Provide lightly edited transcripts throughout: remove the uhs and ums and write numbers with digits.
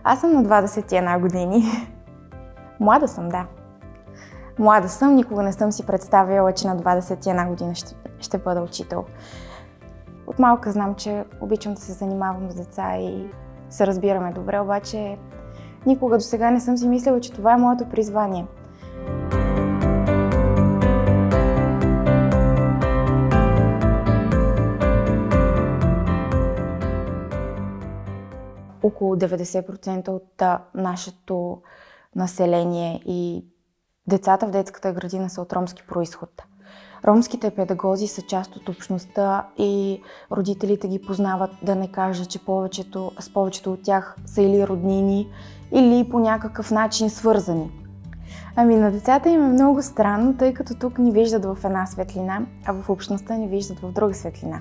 Аз съм на 21 години. Млада съм, да. Млада съм, никога не съм си представяла, че на 21 година ще бъда учител. От малка знам, че обичам да се занимавам с деца и се разбираме добре, обаче никога до сега не съм си мислила, че това е моето призвание. Около 90% от нашето население и децата в детската градина са от ромски произход. Ромските педагози са част от общността и родителите ги познават, да не кажа, че с повечето от тях са или роднини, или по някакъв начин свързани. Ами на децата им е много странно, тъй като тук ни виждат в една светлина, а в общността ни виждат в друга светлина.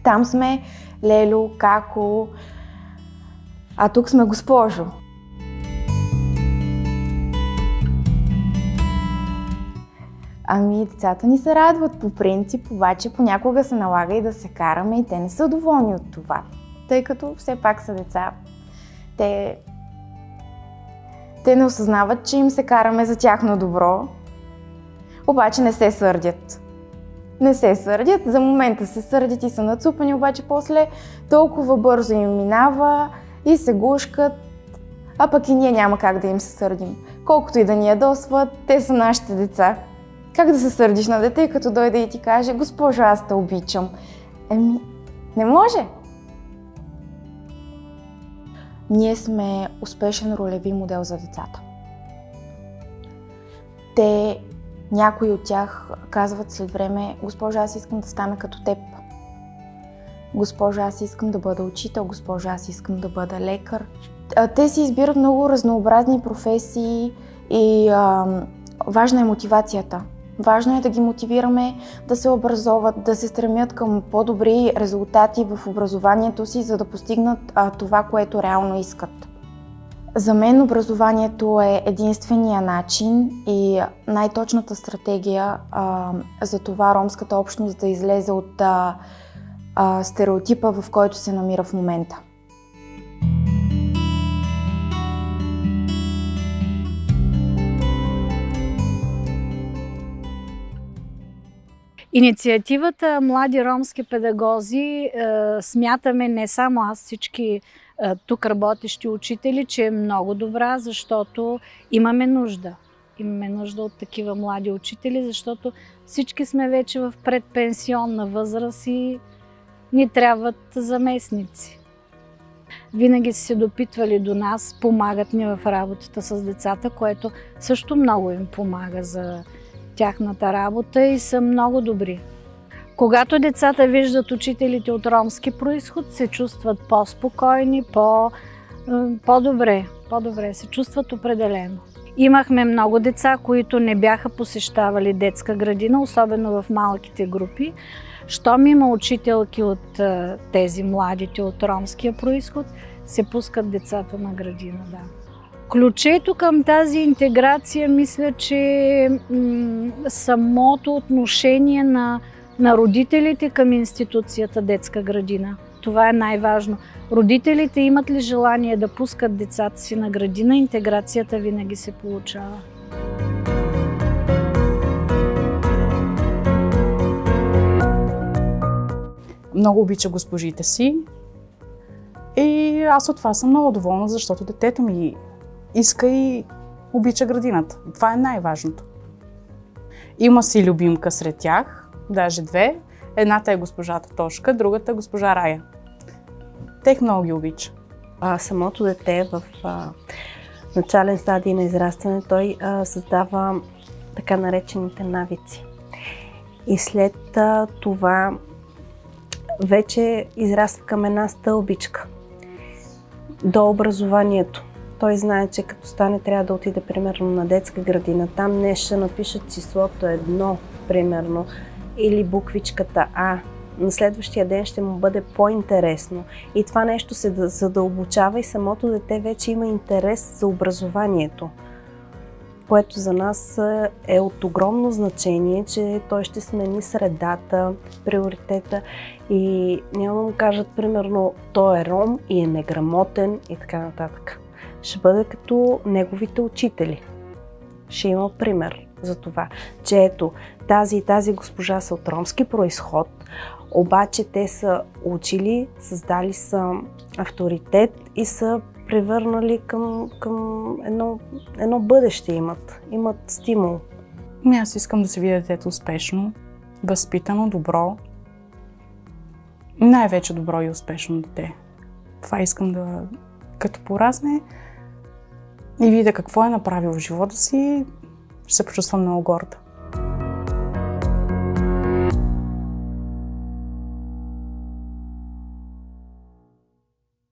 Там сме Лелю, Како, а тук сме госпожо. Ами децата ни се радват по принцип, обаче понякога се налага и да се караме и те не са доволни от това, тъй като все пак са деца. Те не осъзнават, че им се караме за тяхно добро, обаче не се сърдят. Не се сърдят, за момента се сърдят и са нацупани, обаче после толкова бързо им минава и се гушкат, а пък и ние няма как да им се сърдим. Колкото и да ни ядосват, те са нашите деца. Как да се сърдиш на дете, като дойде и ти каже: госпожо, аз те обичам? Не може. Ние сме успешен ролеви модел за децата. Някои от тях казват след време: госпожо, аз искам да стана като теб. Госпожо, аз искам да бъда учител. Госпожо, аз искам да бъда лекар. Те си избират много разнообразни професии и важна е мотивацията. Важно е да ги мотивираме да се образоват, да се стремят към по-добри резултати в образованието си, за да постигнат това, което реално искат. За мен образованието е единствения начин и най-точната стратегия за това ромската общност да излезе от стереотипа, в който се намира в момента. Инициативата Млади ромски педагози смятаме, не само аз, всички тук работещи учители, че е много добра, защото имаме нужда. Имаме нужда от такива млади учители, защото всички сме вече в предпенсионна възраст и ни трябват заместници. Винаги са се допитвали до нас, помагат ни в работата с децата, което също много им помага за тяхната работа и са много добри. Когато децата виждат учителите от ромски произход, се чувстват по-спокойни, по-добре се чувстват определено. Имахме много деца, които не бяха посещавали детска градина, особено в малките групи. Щом има учителки от тези младите от ромския произход, се пускат децата на градина. Да. Ключето към тази интеграция, мисля, че самото отношение на родителите към институцията детска градина. Това е най-важно. Родителите имат ли желание да пускат децата си на градина, интеграцията винаги се получава. Много обича госпожите си и аз от това съм много доволна, защото детето ми иска и обича градината. Това е най-важното. Има си любимка сред тях, даже две. Едната е госпожата Тошка, другата е госпожа Рая. Тех много ги обича. Самото дете в начален стадий на израстване, той създава така наречените навици. И след това вече израства към една стълбичка до образованието. Той знае, че като стане трябва да отиде примерно на детска градина. Там днес ще напишат числото 1, примерно, или буквичката А. На следващия ден ще му бъде по-интересно. И това нещо се задълбочава и самото дете вече има интерес за образованието, което за нас е от огромно значение, че той ще смени средата, приоритета и няма да му кажат, примерно, той е ром и е неграмотен и така нататък. ще бъде като неговите учители. Ще има пример за това, че ето тази и тази госпожа са от ромски произход, обаче те са учили, създали са авторитет и са превърнали към едно бъдеще имат стимул. Аз искам да се видя детето успешно, възпитано, добро. Най-вече добро и успешно дете. Това искам да, като порасне и видя какво е направил в живота си, ще се почувствам много горда.